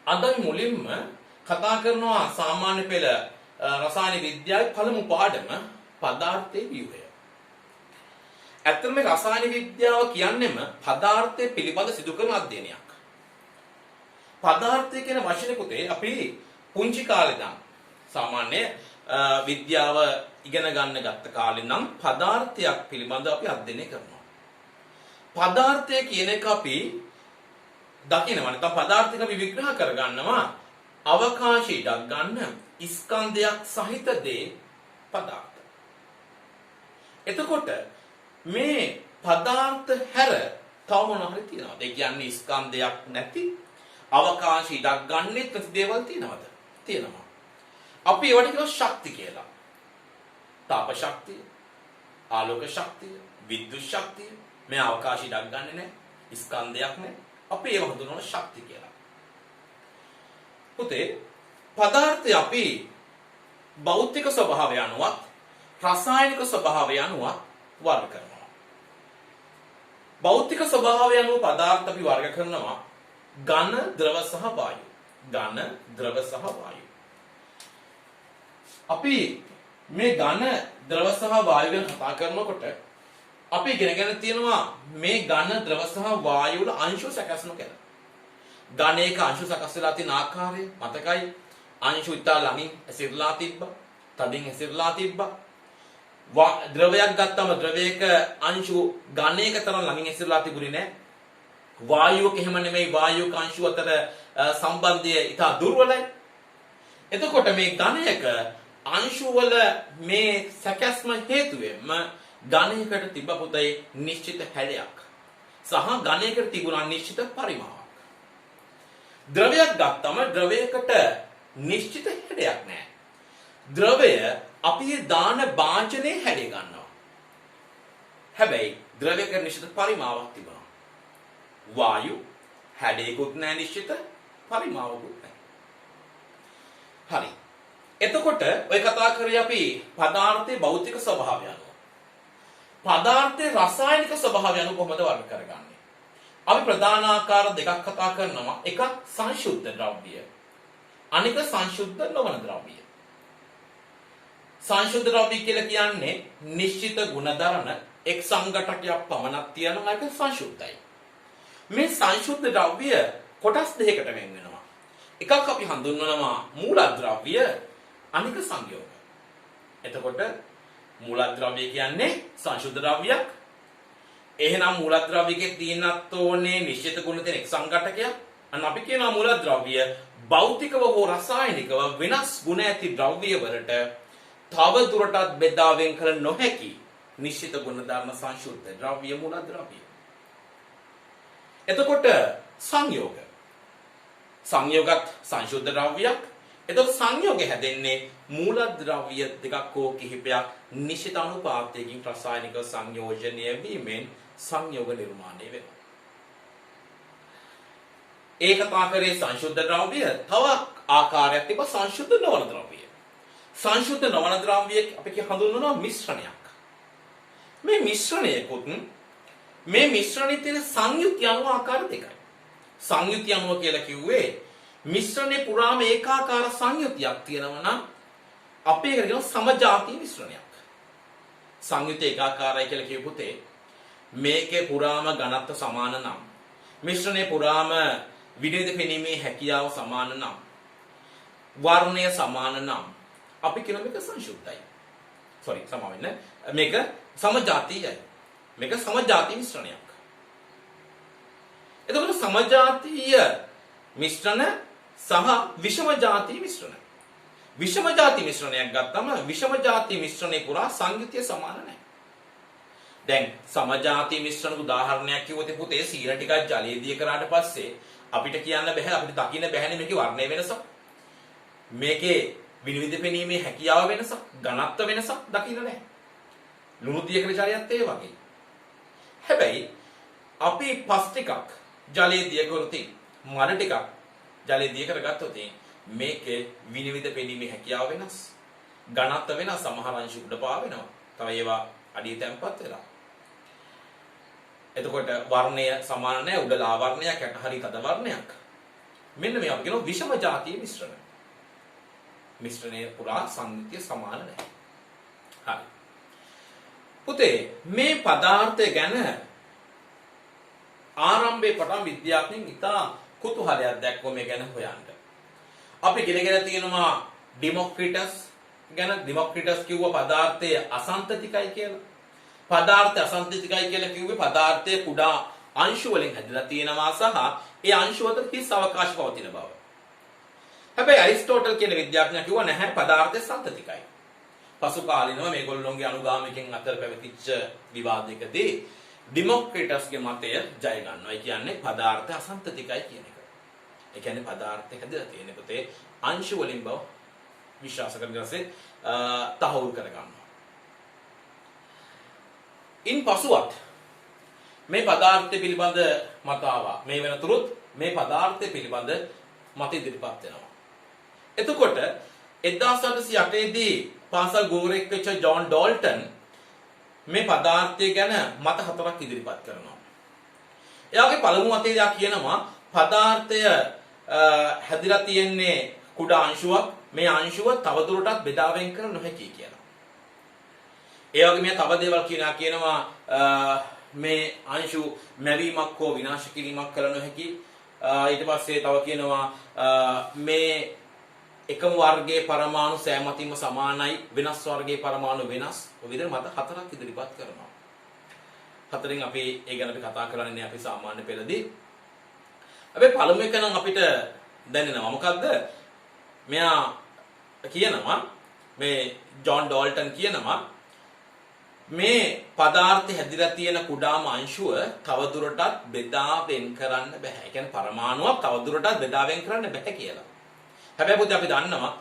අද අපි මුලින්ම කතා කරනවා සාමාන්‍ය පෙළ රසායන විද්‍යාවේ පළමු පාඩම පදාර්ථයේ ව්‍යුහය. ඇත්තටම මේ රසායන විද්‍යාව කියන්නේම පදාර්ථය පිළිබඳ සිදු කරන අධ්‍යයනයක්. පදාර්ථය කියන වචනේ පුතේ අපි පුංචි කාලේ ඉඳන් සාමාන්‍ය විද්‍යාව ඉගෙන ගන්න ගත්ත කාලේ නම් පදාර්ථයක් පිළිබඳව අපි අධ්‍යයනය කරනවා. පදාර්ථය කියන එක අපි දකිනවා. නැත්නම් පදාර්ථයක අපි විග්‍රහ කරගන්නවා අවකාශය ඉඩක් ගන්න ස්කන්ධයක් සහිත දේ පදාර්ථ. එතකොට මේ පදාර්ථ හැර තව මොනවා හරි තියෙනවද? ඒ කියන්නේ ස්කන්ධයක් නැති අවකාශය ඉඩක් ගන්නෙත් නැති දේවල් තියෙනවද? තියෙනවා. අපි ඒවට කියනවා ශක්ති කියලා. තාප ශක්තිය, ආලෝක ශක්තිය, විද්‍යුත් ශක්තිය. මේ අවකාශය ඉඩක් ගන්නෙ නැහැ. ස්කන්ධයක් නැහැ. අපි ඒව හඳුන්වන ශක්ති කියලා. පුතේ පදාර්ථය අපි භෞතික ස්වභාවය අනුවත් රසායනික ස්වභාවය අනුවත් වර්ග කරනවා. භෞතික ස්වභාවය අනුව පදාර්ථ අපි වර්ග කරනවා ඝන, ද්‍රව සහ වායු. ඝන, ද්‍රව සහ වායු. අපි මේ ඝන, ද්‍රව සහ වායු ගැන කතා කරනකොට අපි ඉගෙනගෙන තියෙනවා මේ ඝන, ද්‍රව සහ වායු වල අංශු සැකසෙන කියලා. ඝනයක අංශු සකස් වෙලා තියෙන ආකාරය මතකයි. අංශු ඉතා ළඟින් ඇසිරලා තිබ්බා. තදින් ඇසිරලා තිබ්බා. ද්‍රවයක් ගත්තම ද්‍රවයක අංශු ඝනයක තරම් ළඟින් ඇසිරලා තිබුණේ නැහැ. වායුවක එහෙම නෙමෙයි. වායුවක අංශු අතර සම්බන්ධය ඉතා දුර්වලයි. එතකොට මේ ඝනයක අංශු වල මේ සැකස්ම හේතුවෙන්ම ඝනයකට තිබ්බ පුතේ නිශ්චිත හැඩයක් සහ ඝනයකට තිබුණා නිශ්චිත පරිමාවක්. ද්‍රවයක් ගත්තම ද්‍රවයකට නිශ්චිත හැඩයක් නැහැ. ද්‍රවය අපි දාන භාජනයේ හැඩය ගන්නවා. හැබැයි ද්‍රවයක නිශ්චිත පරිමාවක් තිබෙනවා. වායු හැඩයකුත් නැහැ, නිශ්චිත පරිමාවකුත් නැහැ. හරි. එතකොට ඔය කතා කරේ අපි පදාර්ථයේ භෞතික ස්වභාවය අනුව. පදාර්ථයේ රසායනික ස්වභාවය අනුව කොහොමද වර්ග කරගන්නේ? අපි ප්‍රධාන ආකාර දෙකක් කතා කරනවා. එකක් සංශුද්ධ ද්‍රව්‍ය, අනික සංශුද්ධ නොවන ද්‍රව්‍ය. සංශුද්ධ ද්‍රව්‍ය කියලා කියන්නේ නිශ්චිත ගුණධර්ම එක් සංඝටකයක් පමණක් තියෙනවා. ඒක සංශුද්ධයි. මේ සංශුද්ධ ද්‍රව්‍ය කොටස් දෙකකට වෙන් වෙනවා. එකක් අපි හඳුන්වනවා මූලද්‍රව්‍ය, අනික සංයෝග. එතකොට මූලද්‍රව්‍ය කියන්නේ සංශුද්ධ ද්‍රව්‍යයක්. එහෙනම් මූලද්‍රව්‍යයේ තියෙනත් ඕනේ නිශ්චිත ගුණ තියෙන එක් සංඝටකයක්. අන්න අපි කියනවා මූලද්‍රව්‍ය භෞතිකව හෝ රසායනිකව වෙනස් ගුණ ඇති ද්‍රව්‍ය වලට තව දුරටත් බෙදා වෙන් කළ නොහැකි නිශ්චිත ගුණ ධර්ම සංශුද්ධ ද්‍රව්‍ය මූලද්‍රව්‍ය. එතකොට සංයෝග. සංයෝගත් සංශුද්ධ ද්‍රව්‍යයක්. එතකොට සංයෝගය හැදෙන්නේ මූලද්‍රව්‍ය දෙකක් හෝ කිහිපයක් නිශ්චිත අනුපාතයකින් රසායනික සංයෝජනය වීමෙන් සංයෝග නිර්මාණය වෙනවා. ඒක පාකරේ සංශුද්ධ ද්‍රව්‍ය. තව ආකාරයක් තිබ්බ සංශුද්ධ නොවන ද්‍රව්‍ය. සංශුද්ධ නොවන ද්‍රව්‍ය අපි හඳුන්වනවා මිශ්‍රණයක්. මේ මිශ්‍රණයකොත් මේ මිශ්‍රණයේ තියෙන සංයුති අණු ආකාර දෙකයි. සංයුති අණුව කියලා කිව්වේ මිශ්‍රණේ පුරාම ඒකාකාර සංයුතියක් තියෙනවා නම් අපි ඒකට කියනවා සමජාතීය මිශ්‍රණයක්. සංයුති ඒකාකාරයි කියලා කියපු පුතේ මේකේ පුරාම ඝනත්ව සමාන නම් මිශ්‍රණේ පුරාම විවිධ පෙනීමේ හැකියාව සමාන නම් වර්ණය සමාන නම් අපි කියන මේක සංශුද්ධයි. සමාවෙන්න. මේක සමජාතීයයි. මේක සමජාතීය මිශ්‍රණයක්. එතකොට සමජාතීය මිශ්‍රණ සහ විෂම ජාතීය මිශ්‍රණ. විෂම ජාතීය මිශ්‍රණයක් ගත්තම විෂම ජාතීය මිශ්‍රණේ පුරා සංයුතිය සමාන නැහැ. දැන් සමජාතීය මිශ්‍රණ උදාහරණයක් කිව්වොත් පුතේ සීර ටිකක් ජලයේ දිය කරාට පස්සේ අපිට කියන්න බෑ, අපිට දකින්න බෑනේ මේකේ වර්ණය වෙනසක්. මේකේ විනිවිද පෙනීමේ හැකියාව වෙනසක්, ඝනත්ව වෙනසක් දකින්න නැහැ. ලුණු දිය කර ජලයත් ඒ වගේ. හැබැයි අපි පස් ටිකක් ජලයේ දිය කරොත් මඩ ටිකක් ජලයේ දිය කරගත්තොත් මේකේ විනිවිද පෙනීමේ හැකියාව වෙනස්. ඝනත්ව වෙනස්, සමහර අංශු උඩ පාවෙනවා. තව ඒවා අඩිය තැම්පත් වෙලා. එතකොට වර්ණය සමාන නැහැ. උඩ ලා වර්ණයක්, යට හරි තද වර්ණයක්. මෙන්න මේ අපි කියනවා විෂම ජාතිය මිශ්‍රණ. මිශ්‍රණයේ පුරා සංයුතිය සමාන නැහැ. හරි. පුතේ මේ පදාර්ථය ගැන ආරම්භයේ පටන් විද්‍යාඥයින් ඉතා කුතුහලයක් දැක්වුවා මේ ගැන හොයන්න. අපි ඉගෙනගෙන තියෙනවා ඩෙමොක්‍රිටස් ගැන. ඩෙමොක්‍රිටස් කිව්ව පදාර්ථය අසන්තතිකයි කියලා. පදාර්ථය අසන්තතිකයි කියලා කිව්වේ පදාර්ථය කුඩා අංශු වලින් හැදලා තියෙනවා සහ ඒ අංශු අතර කිසි අවකාශ පවතින බව. හැබැයි අරිස්ටෝටල් කියන විද්‍යාඥයා කිව්වා නැහැ පදාර්ථය සන්තතිකයි. පසු කාලිනව මේගොල්ලෝගේ අනුගාමිකයන් අතර පැවතිච්ච විවාදයකදී ඩෙමොක්‍රිටස්ගේ මතය ජය ගන්නවා. ඒ කියන්නේ පදාර්ථය අසන්තතිකයි කියන එක. ඒ කියන්නේ පදාර්ථය හැදලා තියෙන පුතේ අංශු වලින් බව විශ්වාස කරගෙන තහවුරු කරගන්නවා. ඉන් පසුවත් මේ පදාර්ථය පිළිබඳ මතාව මේ වෙනතුරුත් මේ පදාර්ථය පිළිබඳ මත ඉදිරිපත් වෙනවා. එතකොට 1808 දී පාසල් ගුරුවරයෙක් වෙච්ච ජෝන් ඩෝල්ටන් මේ පදාර්ථය ගැන මත හතරක් ඉදිරිපත් කරනවා. එයාගේ පළමු මතය එයා කියනවා පදාර්ථය හැදිලා තියෙන්නේ කුඩා අංශුවක්. මේ අංශුව තවදුරටත් බෙදා වෙන් කර නොහැකි කියලා. ඒ වගේම තව දේවල් කියනවා මේ අංශු මැවීමක් හෝ විනාශ කිරීමක් කළ නොහැකි. ඊට පස්සේ තව කියනවා මේ එකම වර්ගයේ පරමාණු සෑම අතින්ම සමානයි, වෙනස් වර්ගයේ පරමාණු වෙනස්. ඔය විදිහට මත හතරක් ඉදිරිපත් කරනවා. හතරෙන් අපි ඒ ගැන අපි කතා කරන්නේ අපි සාමාන්‍ය පෙළදී. හැබැයි පළමු එක නම් අපිට දැනෙනවා මොකද්ද? මෙයා කියනවා මේ ජෝන් ඩෝල්ටන් කියනවා මේ පදාර්ථය හැදිලා තියෙන කුඩාම අංශුව තවදුරටත් බෙදා වෙන් කරන්න බෑ. ඒ කියන්නේ පරමාණුවක් තවදුරටත් බෙදා වෙන් කරන්න බෑ කියලා. හැබැයි පුතේ අපි දන්නවා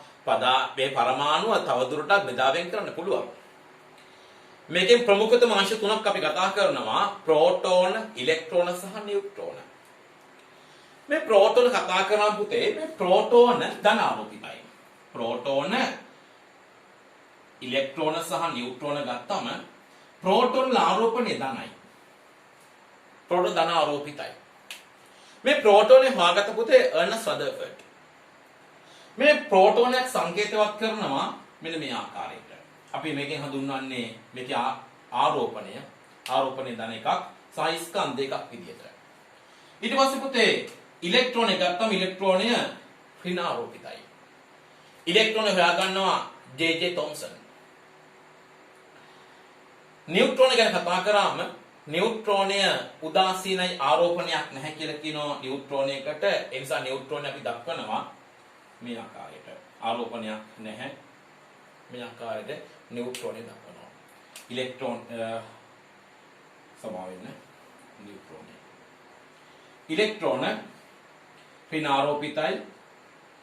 මේ පරමාණුව තවදුරටත් බෙදා වෙන් කරන්න පුළුවන්. මේකෙන් ප්‍රමුඛතම අංශ තුනක් අපි කතා කරනවා ප්‍රෝටෝන, ඉලෙක්ට්‍රෝන සහ නියුට්‍රෝන. මේ ප්‍රෝටෝන කතා කරන පුතේ මේ ප්‍රෝටෝන ධන ආරෝපිතයි. ප්‍රෝටෝන, ඉලෙක්ට්‍රෝන සහ නියුට්‍රෝන ගත්තම ප්‍රෝටෝන ආරෝපණය ධනයි. ප්‍රෝටෝන ධන ආරෝපිතයි. මේ ප්‍රෝටෝනේ හොයාගත්ත පුතේ අර්නස්ට් රදර්ෆර්ඩ්. මේ ප්‍රෝටෝනයක් සංකේතවත් කරනවා මෙන්න මේ ආකාරයට. අපි මේකෙන් හඳුන්වන්නේ මේකේ ආරෝපණය ධන එකක් සහ ස්කන්ධ එකක් විදියට. ඊට පස්සේ පුතේ ඉලෙක්ට්‍රෝන එක ගත්තම ඉලෙක්ට්‍රෝනය ඍණ ආරෝපිතයි. ඉලෙක්ට්‍රෝන හොයාගන්නවා ජේ.ජේ. තොම්සන්. නියුට්‍රෝන ගැන කතා කරාම නියුට්‍රෝනය උදාසීනයි ආරෝපණයක් නැහැ කියලා කියනවා නියුට්‍රෝනයකට. ඒ නිසා නියුට්‍රෝනය අපි දක්වනවා මේ ආකාරයට. ආරෝපණයක් නැහැ. මේ ආකාරයට නියුට්‍රෝනය දක්වනවා. ඉලෙක්ට්‍රෝන සමාවෙන්න නියුට්‍රෝනය. ඉලෙක්ට්‍රෝන ඍණ ආරෝපිතයි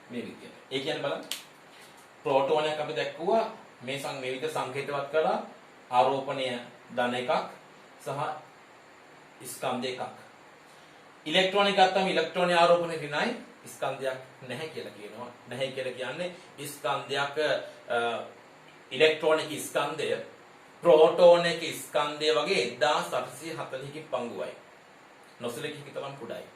මේ විදියට. ඒ කියන්නේ බලන්න ප්‍රෝටෝනයක් අපි දැක්කුවා මේ විදිහට සංකේතවත් කළා ආරෝපණය ධන එකක් සහ ස්කන්ධ එකක්. ඉලෙක්ට්‍රෝන එක ගත්තම ඉලෙක්ට්‍රෝන ආරෝපණය ඍණයි, ස්කන්ධයක් නැහැ කියලා කියනවා. නැහැ කියලා කියන්නේ ස්කන්ධයක ඉලෙක්ට්‍රෝනික ස්කන්ධය ප්‍රෝටෝනික ස්කන්ධය වගේ 1840කින් පංගුවයි. නොසලකී තරම් කුඩායි.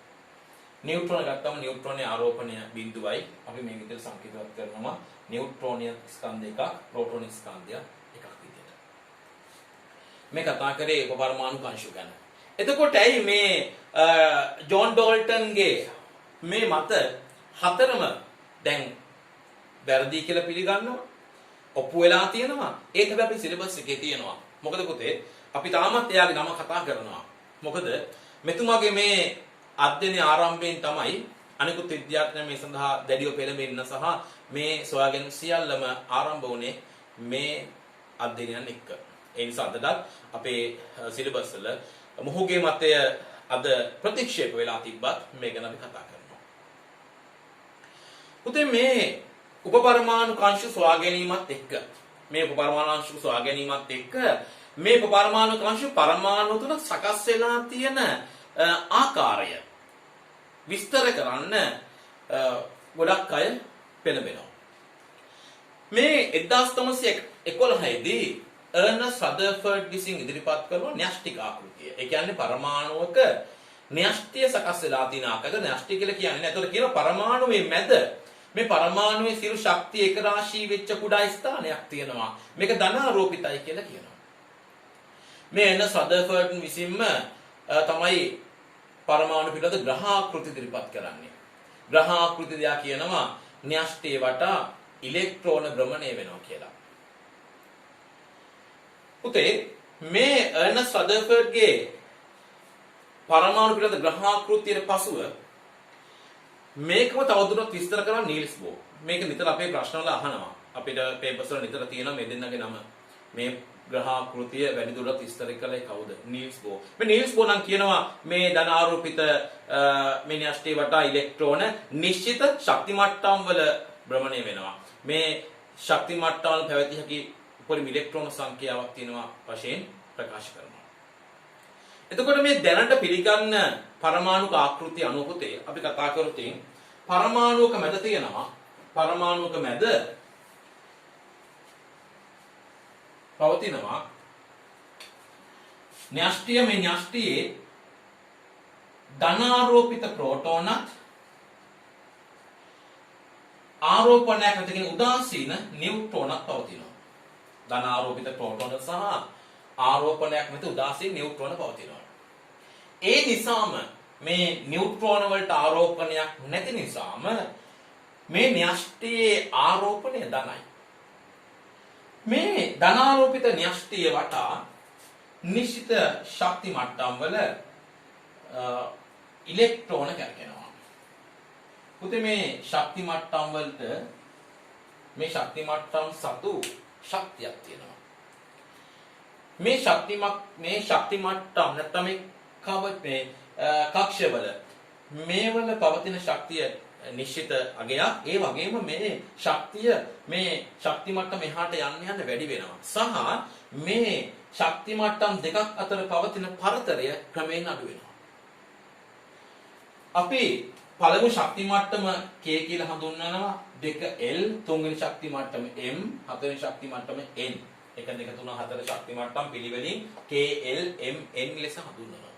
නියුට්‍රෝන ගත්තම නියුට්‍රෝනයේ ආරෝපණය බිඳුවයි. අපි මේ විදිහට සංකේතවත් කරනවා නියුට්‍රෝනිය ස්කන්ධ එකක්, ප්‍රෝටෝනික ස්කන්ධය එකක් විදිහට. මේ කතා කරේ උපපරමාණු අංශු ගැන. එතකොට ඇයි මේ ජෝන් ඩෝල්ටන්ගේ මේ මත හතරම දැන් වැරදි කියලා පිළිගන්නවා, ඔප්පු වෙලා තියෙනවා. ඒක හැබැයි අපේ සිලබස් එකේ තියෙනවා. මොකද පුතේ අපි තාමත් එයාගේ නම කතා කරනවා. මොකද මෙතුමාගේ මේ අධ්‍යයනයේ ආරම්භයෙන් තමයි අනිකුත් විද්‍යාඥයන් මේ සඳහා දැඩිව පෙළඹෙන්න සහ මේ සොයාගෙන සියල්ලම ආරම්භ වුණේ මේ අධ්‍යයනයන් එක්ක. ඒ නිසා අදටත් අපේ සිලබස් වල මොහුගේ මතය අද ප්‍රතික්ෂේප වෙලා තිබ්බත් මේ ගැන අපි කතා කරනවා. පුතේ මේ උපපරමාණු අංශු සොයා ගැනීමත් එක්ක මේ උපපරමාණු අංශු සොයා ගැනීමත් එක්ක මේ උපපරමාණු අංශු පරමාණු තුන සකස් වෙලා තියෙන ආකාරය විස්තර කරන්න ගොඩක් අය පෙළඹෙනවා. මේ 1911 දී අර්නස්ට් රදර්ෆර්ඩ් විසින් ඉදිරිපත් කරන න්‍යෂ්ටික ආකෘතිය. ඒ කියන්නේ පරමාණුවක න්‍යෂ්ටිය සකස් වෙලා තියෙන ආකාරය න්‍යෂ්ටි කියලා කියන්නේ. ඒතකොට කියන පරමාණුවේ මැද මේ පරමාණුවේ සියලු ශක්තිය එක රාශී වෙච්ච කුඩා ස්ථානයක් තියෙනවා. මේක ධනාරෝපිතයි කියලා කියනවා. මේ එර්නස්ට් රදර්ෆර්ඩ් විසින්ම තමයි පරමාණු පිළිබඳ ග්‍රහාකෘති ඉදිරිපත් කරන්නේ. ග්‍රහාකෘති දිහා කියනවා න්‍යෂ්ටිය වටා ඉලෙක්ට්‍රෝන භ්‍රමණය වෙනවා කියලා. පුතේ මේ එර්නස්ට් රදර්ෆර්ඩ්ගේ පරමාණු පිළිබඳ ග්‍රහාකෘතියට පසුව මේකම තවදුරටත් විස්තර කරන නීල්ස් බෝර්. මේක නිතර අපේ ප්‍රශ්න වල අහනවා. අපිට පේපර්ස් වල නිතර තියෙනවා මේ දෙන්නගේ නම. මේ ග්‍රහාකෘතිය වැඩි දුරටත් විස්තර කළේ කවුද? Niels bore. මේ නීල්ස් බෝර් නම් කියනවා මේ ධනාරෝපිත මේ න්‍යෂ්ටි වටා ඉලෙක්ට්‍රෝන නිශ්චිත ශක්ති මට්ටම් වල භ්‍රමණය වෙනවා. මේ ශක්ති මට්ටම් වල පැවතිය හැකි උපරිම ඉලෙක්ට්‍රෝන සංඛ්‍යාවක් තියෙනවා වශයෙන් ප්‍රකාශ කරනවා. එතකොට මේ දැනට පිළිගන්න පරමාණුක ආකෘතිය අනුව පුතේ අපි කතා කරොත් පරමාණුක මැද තියෙනවා පරමාණුක මැද පවතිනවා න්‍යෂ්ටිය. මේ න්‍යෂ්ටියේ ධනාරෝපිත ප්‍රෝටෝනත් ආරෝපණයක් නැති කියන උදාසීන නියුට්‍රෝනත් පවතිනවා. ධනාරෝපිත ප්‍රෝටෝන සහ ආරෝපණයක් නැති උදාසීන නියුට්‍රෝන පවතිනවා. ඒ නිසාම මේ නියුට්‍රෝන වලට ආරෝපණයක් නැති නිසාම මේ න්‍යෂ්ටියේ ආරෝපණය ධනයි. මේ ධනාරෝපිත න්‍යෂ්ටිය වටා නිශ්චිත ශක්ති මට්ටම් වල ඉලෙක්ට්‍රෝන කැරකෙනවා. පුතේ මේ ශක්ති මට්ටම් වලට මේ ශක්ති මට්ටම් සතු ශක්තියක් තියෙනවා. මේ ශක්ති මට්ටම් නැත්නම් මේ කක්ෂවල මේවල පවතින ශක්තිය නිශ්චිත අගයක්. ඒ වගේම මේ ශක්තිය මේ ශක්ති මට්ටම එහාට යන්න වැඩි වෙනවා. සහ මේ ශක්ති මට්ටම් දෙකක් අතර පවතින පරතරය ක්‍රමයෙන් අඩු වෙනවා. අපි පළමු ශක්ති මට්ටම K කියලා හඳුන්වනවා 2L, තුන්වෙනි ශක්ති මට්ටම M, හතරවෙනි ශක්ති මට්ටම N. 1 2 3 4 ශක්ති මට්ටම් පිළිවෙලින් KL M N ලෙස හඳුන්වනවා.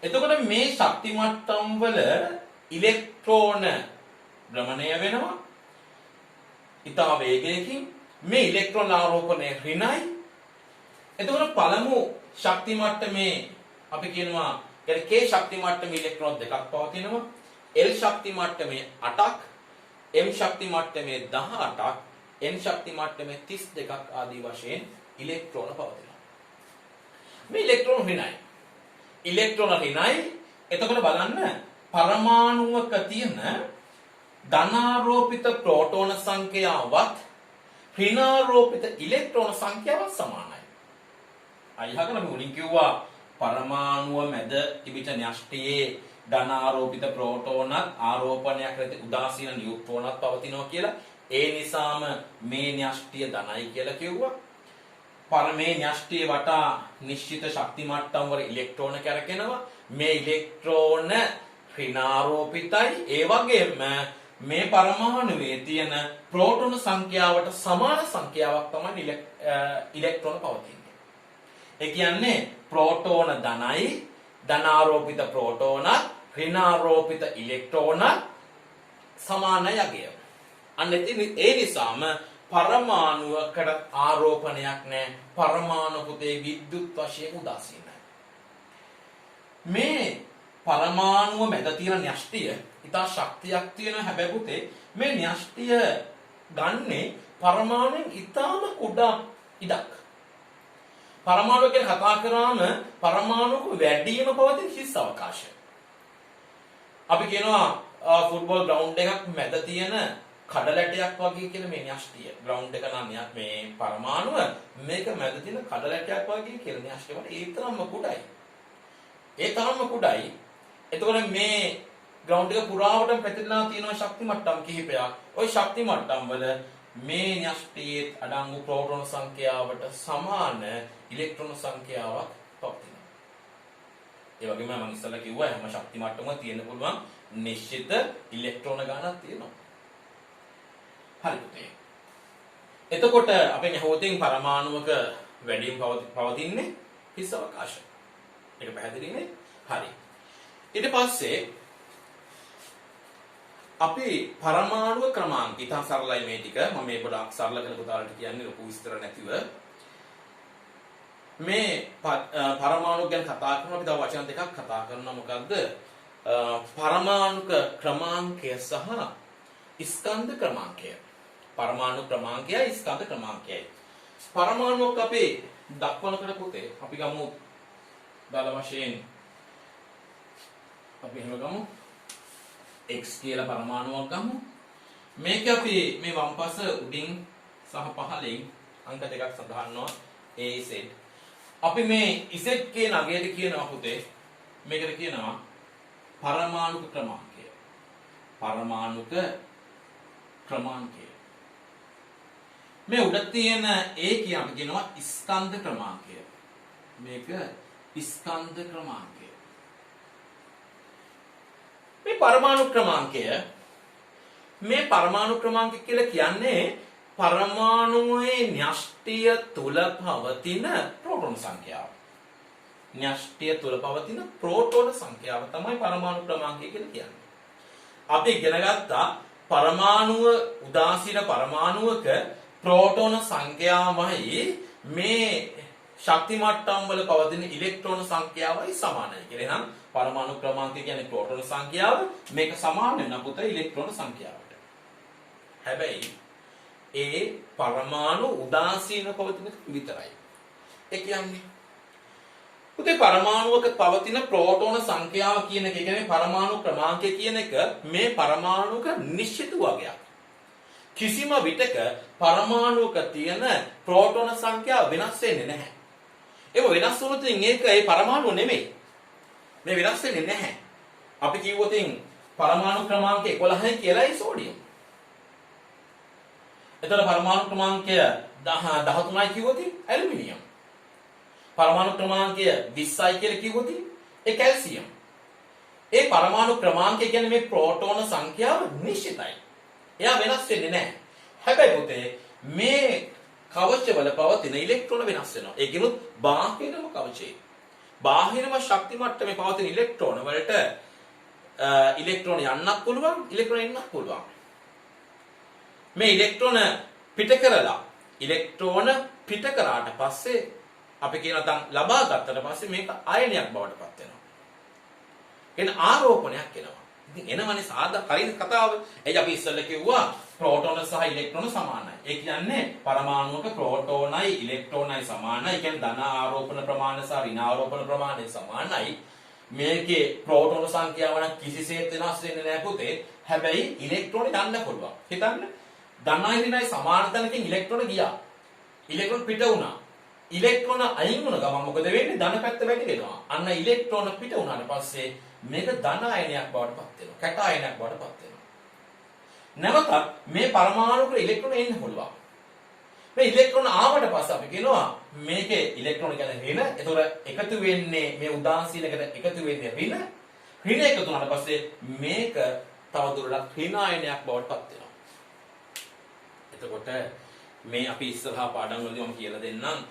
එතකොට මේ ශක්ති මට්ටම් වල ඉලෙක්ට්‍රෝන භ්‍රමණය වෙනවා. ඉතා වේගයකින් මේ ඉලෙක්ට්‍රෝන ආරෝපණය ඍණයි. එතකොට පළමු ශක්ති මට්ටමේ අපි කියනවා කියන්නේ K ශක්ති මට්ටමේ ඉලෙක්ට්‍රෝන දෙකක් පවතිනවා. L ශක්ති මට්ටමේ 8ක්, M ශක්ති මට්ටමේ 18ක්, N ශක්ති මට්ටමේ 32ක් ආදී වශයෙන් ඉලෙක්ට්‍රෝන පවතිනවා. මේ ඉලෙක්ට්‍රෝන ඍණයි. ඉලෙක්ට්‍රෝන ඍණයි. එතකොට බලන්න පරමාණුවක තියෙන ධනාරෝපිත ප්‍රෝටෝන සංඛ්‍යාවත් ඍණාරෝපිත ඉලෙක්ට්‍රෝන සංඛ්‍යාවත් සමානයි. අයිහකන අපි මුලින් කිව්වා පරමාණුව මැද තිබිච්ච න්‍යෂ්ටියේ ධනාරෝපිත ප්‍රෝටෝනත් ආරෝපණයක් නැති උදාසීන නියුට්‍රෝනත් පවතිනවා කියලා. ඒ නිසාම මේ න්‍යෂ්ටිය ධනයි කියලා කිව්වා. මේ න්‍යෂ්ටිය වටා නිශ්චිත ශක්ති මට්ටම් වල ඉලෙක්ට්‍රෝන කැරකෙනවා. මේ ඉලෙක්ට්‍රෝන ඍණාරෝපිතයි. ඒ වගේම මේ පරමාණුවේ තියෙන ප්‍රෝටෝන සංඛ්‍යාවට සමාන සංඛ්‍යාවක් තමයි ඉලෙක්ට්‍රෝන පවතින්නේ. ඒ කියන්නේ ප්‍රෝටෝන ධනයි, ධනාරෝපිත ප්‍රෝටෝන, ඍණාරෝපිත ඉලෙක්ට්‍රෝන සමාන යගය. අන්න ඒ නිසාම පරමාණුවකට ආරෝපණයක් නැහැ. පරමාණු පුතේ විද්‍යුත් වශයෙන් උදාසීනයි. මේ පරමාණුව මැද තියෙන න්‍යෂ්ටිය ඉතා ශක්තියක් තියෙන හැබැයි පුතේ මේ න්‍යෂ්ටිය ගන්නේ පරමාණුෙන් ඉතාම කුඩා ඉඩක්. පරමාණු ගැන කතා කරාම පරමාණුක වැඩිම පවතින හිස් අවකාශය. අපි කියනවා ෆුට්බෝල් ග්‍රවුන්ඩ් එකක් මැද තියෙන කඩලැටයක් වගේ කියලා මේ න්‍යෂ්ටිය. ග්‍රවුන්ඩ් එක නම් මේ පරමාණුව මේක මැද තියෙන කඩලැටයක් වගේ කියලා න්‍යෂ්ටිය වල ඒ තරම්ම කුඩායි. ඒ තරම්ම කුඩායි. එතකොට මේ ග්‍රවුන්ඩ් එක පුරාවටම පැතිරලා තියෙන ශක්ති මට්ටම් කිහිපයක්. ওই ශක්ති මට්ටම් වල මේ න්‍යෂ්ටියේ අඩංගු ප්‍රෝටෝන සංඛ්‍යාවට සමාන ඉලෙක්ට්‍රෝන සංඛ්‍යාවක් පවතිනවා. ඒ වගේම මම ඉස්සෙල්ලා කිව්වා හැම ශක්ති මට්ටමක තියෙන්න පුළුවන් නිශ්චිත ඉලෙක්ට්‍රෝන ගණනක් තියෙනවා. හරි පුතේ. එතකොට අපේ හොතින් පරමාණුවක වැඩිම පවතින්නේ හිස් අවකාශය. ඒක පැහැදිලිනේ? හරි. ඊට පස්සේ අපි පරමාණු ක්‍රමාංක ඉතා සරලයි මේ ටික. මම මේ ගොඩක් සරල කරලා පුතාලට කියන්නේ ලොකු විස්තර නැතිව. මේ පරමාණු ගැන කතා කරනවා අපි තව වචන දෙකක් කතා කරනවා. මොකද්ද? පරමාණුක ක්‍රමාංකය සහ ස්කන්ධ ක්‍රමාංකය. පරමාණු ක්‍රමාංකයයි ස්කන්ධ ක්‍රමාංකයයි. පරමාණුක අපි දක්වනකොට පුතේ අපි ගමු දාල වශයෙන් අපි එහෙම ගමු x කියලා පරමාණුවක් ගමු. මේක අපි මේ වම් පස උඩින් සහ පහළින් අංක දෙකක් සඳහන්නවා a z. අපි මේ z කියන අගයට කියනවා පුතේ මේකට කියනවා පරමාණුක ක්‍රමාංකය. පරමාණුක ක්‍රමාංකය. මේ උඩ තියෙන a කියන අපි කියනවා ස්කන්ධ ක්‍රමාංකය. මේක ස්කන්ධ ක්‍රමාංකය. මේ පරමාණු ක්‍රමාංකය කියලා කියන්නේ පරමාණුවේ න්‍යෂ්ටිය තුල පවතින ප්‍රෝටෝන සංඛ්‍යාව. න්‍යෂ්ටිය තුල පවතින ප්‍රෝටෝන සංඛ්‍යාව තමයි පරමාණු ක්‍රමාංකය කියලා කියන්නේ. අපි ඉගෙන ගත්තා පරමාණුව උදාසීන පරමාණුවක ප්‍රෝටෝන සංඛ්‍යාවයි මේ ශක්ති මට්ටම් වල පවතින ඉලෙක්ට්‍රෝන සංඛ්‍යාවයි සමානයි කියලා. එහෙනම් පරමාණු ක්‍රමාංකය කියන්නේ ප්‍රෝටෝන සංඛ්‍යාව. මේක සමාන වෙන පුතේ ඉලෙක්ට්‍රෝන සංඛ්‍යාවට. හැබැයි ඒ පරමාණු උදාසීන පවතින විතරයි. ඒ කියන්නේ පුතේ පරමාණුවක පවතින ප්‍රෝටෝන සංඛ්‍යාව කියන එක කියන්නේ පරමාණු ක්‍රමාංකය කියන එක මේ පරමාණුක නිශ්චිත වර්ගයක්. කිසිම විටක පරමාණුක තියෙන ප්‍රෝටෝන සංඛ්‍යාව වෙනස් වෙන්නේ නැහැ. ඒක වෙනස් වුණොත් ඒක ඒ පරමාණුව නෙමෙයි. මේ වෙනස් වෙන්නේ නැහැ. අපි කිව්වොත් පරමාණු ක්‍රමාංකය 11යි කියලායි සෝඩියම්. එතකොට පරමාණු ක්‍රමාංකය 13යි කිව්වොත් ඇලුමිනියම්. පරමාණු ක්‍රමාංකය 20යි කියලා කිව්වොත් ඒ කැල්සියම්. ඒ පරමාණු ක්‍රමාංකය කියන්නේ මේ ප්‍රෝටෝන සංඛ්‍යාව නිශ්චිතයි. එයා වෙනස් වෙන්නේ නැහැ. හැබැයි පුතේ මේ කවචවල පවතින ඉලෙක්ට්‍රෝන වෙනස් වෙනවා. ඒකිනුත් බාහිරම කවචේ. බාහිරම ශක්ති මට්ටමේ පවතින ඉලෙක්ට්‍රෝන වලට ඉලෙක්ට්‍රෝන යන්නත් පුළුවන්, ඉලෙක්ට්‍රෝන එන්නත් පුළුවන්. මේ ඉලෙක්ට්‍රෝන පිට කරාට පස්සේ අපි කියන තන් ලබා ගත්තට පස්සේ මේක අයනයක් බවට පත් වෙනවා. එන ආරෝපණයක් එනවා. ඉතින් එනවනේ හරිද කතාව. එයි අපි ඉස්සෙල්ලා කිව්වා ප්‍රෝටෝන සහ ඉලෙක්ට්‍රෝන සමානයි. ඒ කියන්නේ පරමාණුවක ප්‍රෝටෝනයි ඉලෙක්ට්‍රෝනයි සමානයි. ඒ කියන්නේ ධන ආරෝපණ ප්‍රමාණය සහ ඍණ ආරෝපණ ප්‍රමාණය සමානයි. මේකේ ප්‍රෝටෝන සංඛ්‍යාව නම් කිසිසේත් වෙනස් වෙන්නේ නැහැ පුතේ. හැබැයි ඉලෙක්ට්‍රෝන යන්න පුළුවන්. හිතන්න ධනයි ඍණයි සමාන තැනකින් ඉලෙක්ට්‍රෝන ගියා. ඉලෙක්ට්‍රෝන පිට වුණා. ඉලෙක්ට්‍රෝන අයින් වුණ ගමන් මොකද වෙන්නේ? ධන පැත්ත වැඩි වෙනවා. අන්න ඉලෙක්ට්‍රෝන පිට වුණාට පස්සේ මේක ධන අයනයක් බවට පත් වෙනවා. කැට අයනයක් බවට පත් වෙනවා. නැවතත් මේ පරමාණුක ඉලෙක්ට්‍රෝන එන්න පුළුවන්. මේ ඉලෙක්ට්‍රෝන ආවට පස්සේ අපි කියනවා මේකේ ඉලෙක්ට්‍රෝන කියන්නේ ඍණ. ඒතොර එකතු වෙන්නේ මේ උදාසීනකට එකතු වෙන්නේ ඍණ. ඍණ එකතු වුණාට පස්සේ මේක තවදුරටත් ඍණ අයනයක් බවට පත් වෙනවා. එතකොට මේ අපි ඉස්සරහා පාඩම් වලදී මම කියලා දෙන්නම්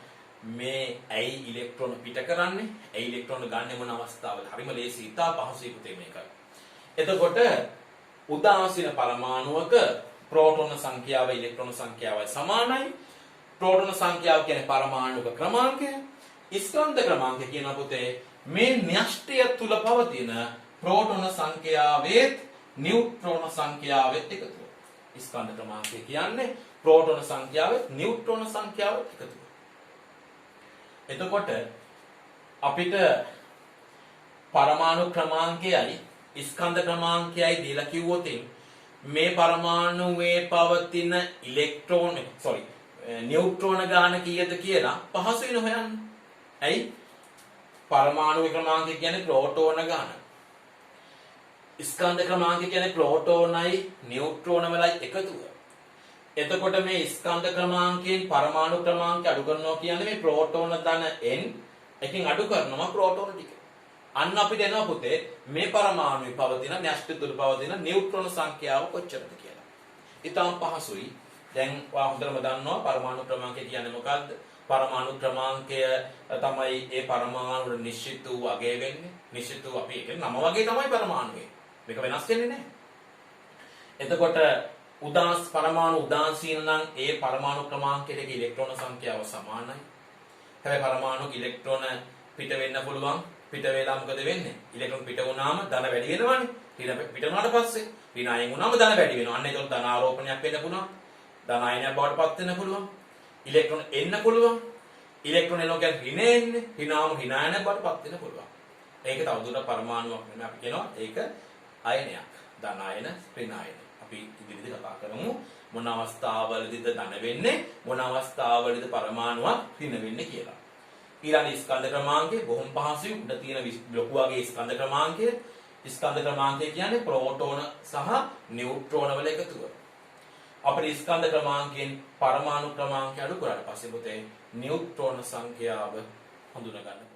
මේ ඇයි ඉලෙක්ට්‍රෝන පිට කරන්නේ? ඇයි ඉලෙක්ට්‍රෝන ගන්න මොන අවස්ථාවල? හරිම ලේසි. ඉතා පහසුයි පුතේ මේක. එතකොට උදාසීන පරමාණුවක ප්‍රෝටෝන සංඛ්‍යාව ඉලෙක්ට්‍රෝන සංඛ්‍යාවයි සමානයි. ප්‍රෝටෝන සංඛ්‍යාව කියන්නේ පරමාණුක ක්‍රමාංකය. ස්කන්ධ ක්‍රමාංකය කියන පුතේ මේ න්‍යෂ්ටිය තුල පවතින ප්‍රෝටෝන සංඛ්‍යාවෙත් නියුට්‍රෝන සංඛ්‍යාවෙත් එකතුව. ස්කන්ධ ක්‍රමාංකය කියන්නේ ප්‍රෝටෝන සංඛ්‍යාවෙත් නියුට්‍රෝන සංඛ්‍යාවෙත් එකතුව. එතකොට අපිට පරමාණු ක්‍රමාංකයයි ස්කන්ධ ක්‍රමාංකයයි දීලා කිව්වොත් මේ පරමාණුවේ පවතින නියුට්‍රෝන ගාන කීයද කියලා පහසුවෙන් හොයන්න. ඇයි? පරමාණු ක්‍රමාංකය කියන්නේ ප්‍රෝටෝන ගාන. ස්කන්ධ ක්‍රමාංකය කියන්නේ ප්‍රෝටෝනයි නියුට්‍රෝන වලයි එකතුව. එතකොට මේ ස්කන්ධ ක්‍රමාංකයෙන් පරමාණු ක්‍රමාංකය අඩු කරනවා කියන්නේ මේ ප්‍රෝටෝන ධන n එකකින් අඩු කරනවා ප්‍රෝටෝන ටික. අන්න අපිට එනවා පුතේ මේ පරමාණුවේ පවතින න්‍යෂ්ටි තුල පවතින නියුට්‍රෝන සංඛ්‍යාව කොච්චරද කියලා. ඊටම පහසුයි. දැන් ඔයා හොඳටම දන්නවා පරමාණු ක්‍රමාංකය කියන්නේ මොකක්ද? පරමාණු ක්‍රමාංකය තමයි ඒ පරමාණු නිශ්චිත වූ අගය වෙන්නේ. නිශ්චිත වූ අපි කියන්නේ නම වගේ තමයි පරමාණුවේ. මේක වෙනස් වෙන්නේ නැහැ. එතකොට පරමාණු උදාසීන නම් ඒ පරමාණු ක්‍රමාංකයේ ඉලෙක්ට්‍රෝන සංඛ්‍යාව සමානයි. හැබැයි පරමාණු ඉලෙක්ට්‍රෝන පිට වෙන්න පුළුවන්. පිට වෙලා මොකද වෙන්නේ? ඉලෙක්ට්‍රෝන පිට වුණාම ධන වැඩි වෙනවනේ. පිට වුණාට පස්සේ ඍණ අයන් වුණාම ධන වැඩි වෙනවා. අන්න ඒකට ධන ආරෝපණයක් වෙන්න පුළුවන්. ධන අයනයක් බවට පත් වෙන්න පුළුවන්. ඉලෙක්ට්‍රෝන එන්න පුළුවන්. ඉලෙක්ට්‍රෝන එනවා කියන්නේ ඍණ එන්නේ. ඍණාම ඍණ අයනයක් බවට පත් වෙන්න පුළුවන්. ඒක තවදුරටත් පරමාණුවක් නෙමෙයි. අපි කියනවා ඒක අයනයක්. ධන අයන ඍණ අයන. අපි ඉදිරියට කතා කරමු මොන අවස්ථාවලදීද ධන වෙන්නේ මොන අවස්ථාවලදීද පරමාණුවක් ඍණ වෙන්නේ කියලා. ඊළඟ ස්කන්ධ ක්‍රමාංකය බොහොම පහසුයි උඩ තියෙන ලොකු වගේ ස්කන්ධ ක්‍රමාංකය. ස්කන්ධ ක්‍රමාංකය කියන්නේ ප්‍රෝටෝන සහ නියුට්‍රෝන වල එකතුව. අපේ ස්කන්ධ ක්‍රමාංකයෙන් පරමාණු ක්‍රමාංකය අඩු කරාට පස්සේ පුතේ නියුට්‍රෝන සංඛ්‍යාව හඳුනා ගන්න.